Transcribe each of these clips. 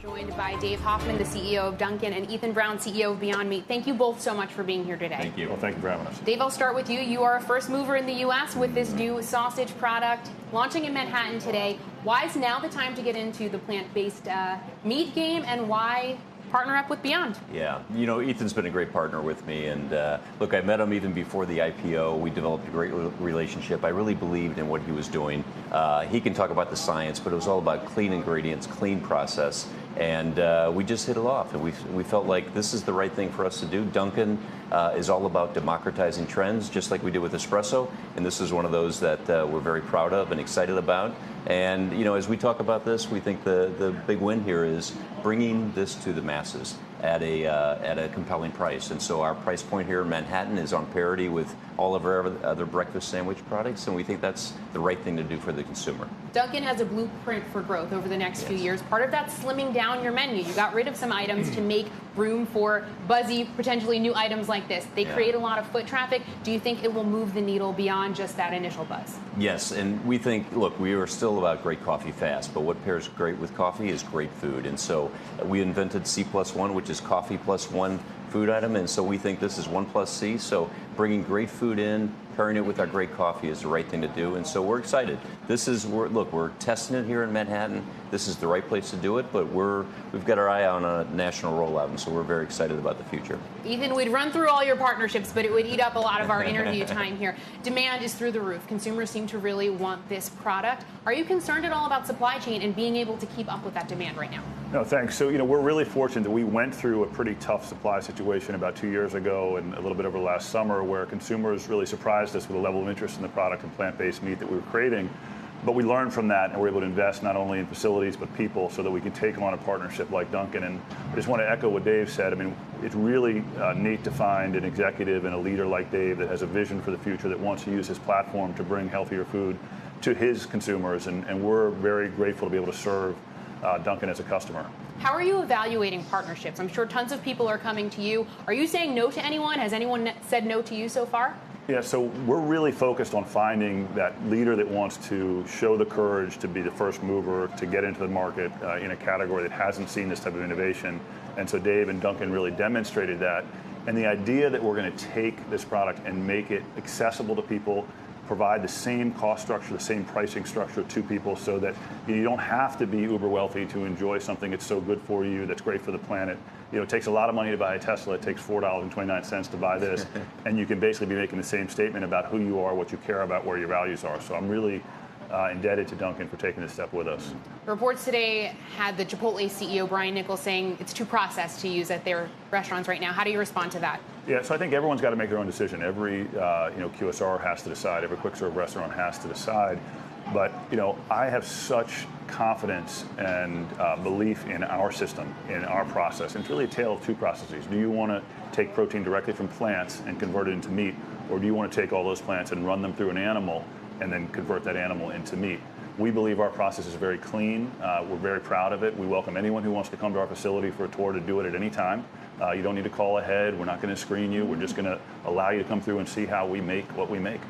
Joined by Dave Hoffman, the CEO of Dunkin, and Ethan Brown, CEO of Beyond Meat. Thank you both so much for being here today. Thank you. Well, thank you for having us. Dave, I'll start with you. You are a first mover in the U.S. with this new sausage product launching in Manhattan today. Why is now the time to get into the plant-based meat game, and why partner up with Beyond? Yeah, you know, Ethan's been a great partner with me, and look, I met him even before the IPO. We developed a great relationship. I really believed in what he was doing. He can talk about the science, but it was all about clean ingredients, clean process, and we just hit it off, and we felt like this is the right thing for us to do. Dunkin is all about democratizing trends, just like we did with espresso, and this is one of those that we're very proud of and excited about. And, you know, as we talk about this, we think the big win here is bringing this to the masses at a compelling price. And so our price point here in Manhattan is on parity with all of our other breakfast sandwich products, and we think that's the right thing to do for the consumer. Dunkin has a blueprint for growth over the next few years. Part of that's slimming down your menu. You got rid of some items to make room for buzzy, potentially new items like this. They create a lot of foot traffic. Do you think it will move the needle beyond just that initial buzz? Yes, and we think, look, we are still about great coffee fast, but what pairs great with coffee is great food. And so we invented C+1, which is coffee plus one food item, and so we think this is 1 plus C. So bringing great food in, pairing it with our great coffee is the right thing to do, and so we're excited. We're testing it here in Manhattan. This is the right place to do it, but we've got our eye on a national rollout, and so we're very excited about the future. Ethan, we'd run through all your partnerships, but it would eat up a lot of our interview time here. Demand is through the roof. Consumers seem to really want this product. Are you concerned at all about supply chain and being able to keep up with that demand right now? No, thanks. So, you know, we're really fortunate that we went through a pretty tough supply situation about 2 years ago and a little bit over last summer, where consumers really surprised us with the level of interest in the product and plant-based meat that we were creating. But we learned from that, and we're able to invest not only in facilities but people, so that we can take on a partnership like Dunkin. And I just want to echo what Dave said. I mean, it's really neat to find an executive and a leader like Dave that has a vision for the future, that wants to use his platform to bring healthier food to his consumers, and we're very grateful to be able to serve Dunkin as a customer. How are you evaluating partnerships? I'm sure tons of people are coming to you. Are you saying no to anyone? Has anyone said no to you so far? Yeah, so we're really focused on finding that leader that wants to show the courage to be the first mover, to get into the market in a category that hasn't seen this type of innovation. And so Dave and Dunkin really demonstrated that. And the idea that we're going to take this product and make it accessible to people, provide the same cost structure, the same pricing structure to people, so that you don't have to be uber wealthy to enjoy something that's so good for you, that's great for the planet. You know, it takes a lot of money to buy a Tesla. It takes $4.29 to buy this. And you can basically be making the same statement about who you are, what you care about, where your values are. So I'm really indebted to Dunkin for taking this step with us. Reports today had the Chipotle CEO, Brian Nichols, saying it's too processed to use at their restaurants right now. How do you respond to that? Yeah, so I think everyone's got to make their own decision. Every QSR has to decide. Every quick serve restaurant has to decide. But, you know, I have such confidence and belief in our system, in our process. And it's really a tale of two processes. Do you want to take protein directly from plants and convert it into meat? Or do you want to take all those plants and run them through an animal and then convert that animal into meat? We believe our process is very clean. We're very proud of it. We welcome anyone who wants to come to our facility for a tour to do it at any time. You don't need to call ahead. We're not going to screen you. We're just going to allow you to come through and see how we make what we make.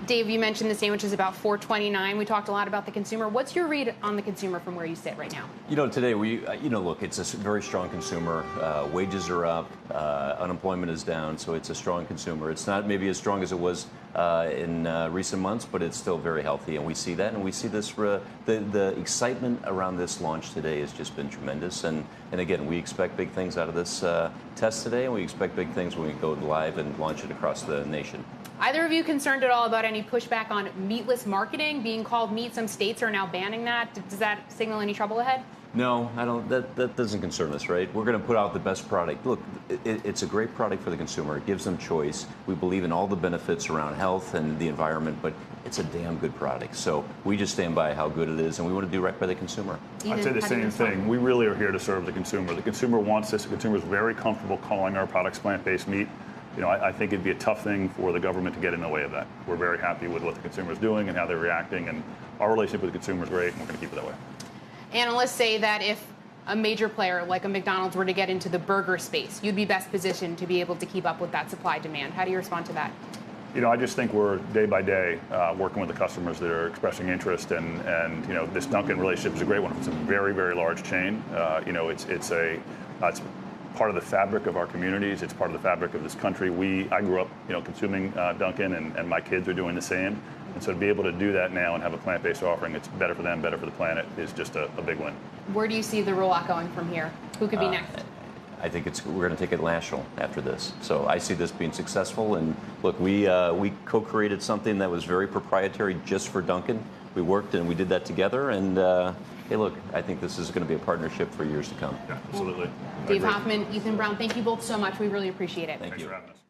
Dave, you mentioned the sandwich is about $4.29. We talked a lot about the consumer. What's your read on the consumer from where you sit right now? You know, today look, it's a very strong consumer. Wages are up, unemployment is down, so it's a strong consumer. It's not maybe as strong as it was in recent months, but it's still very healthy, and we see that, and we see this. The excitement around this launch today has just been tremendous, and again, we expect big things out of this test today, and we expect big things when we go live and launch it across the nation. Either of you concerned at all about any pushback on meatless marketing being called meat? Some states are now banning that. Does that signal any trouble ahead? No, I don't. That doesn't concern us, right? We're going to put out the best product. Look, it's a great product for the consumer. It gives them choice. We believe in all the benefits around health and the environment, but it's a damn good product. So we just stand by how good it is, and we want to do right by the consumer. I'd say the same thing. We really are here to serve the consumer. The consumer wants this. The consumer is very comfortable calling our products plant-based meat. You know, I think it'd be a tough thing for the government to get in the way of that. We're very happy with what the consumer is doing and how they're reacting, and our relationship with the consumer is great, and we're going to keep it that way. Analysts say that if a major player like a McDonald's were to get into the burger space, you'd be best positioned to be able to keep up with that supply demand. How do you respond to that? I just think we're day by day working with the customers that are expressing interest, and this Dunkin relationship is a great one. It's a very, very large chain. It's part of the fabric of our communities. It's part of the fabric of this country. I grew up, consuming Dunkin, and my kids are doing the same. And so to be able to do that now and have a plant-based offering, it's better for them, better for the planet, is just a big win. Where do you see the rollout going from here? Who could be next? I think we're going to take it national after this. So I see this being successful. And look, we co-created something that was very proprietary just for Dunkin. We worked and we did that together. And hey, look, I think this is going to be a partnership for years to come. Yeah, absolutely. Dave Hoffman, Ethan Brown, thank you both so much. We really appreciate it. Thank you. Thanks for having us.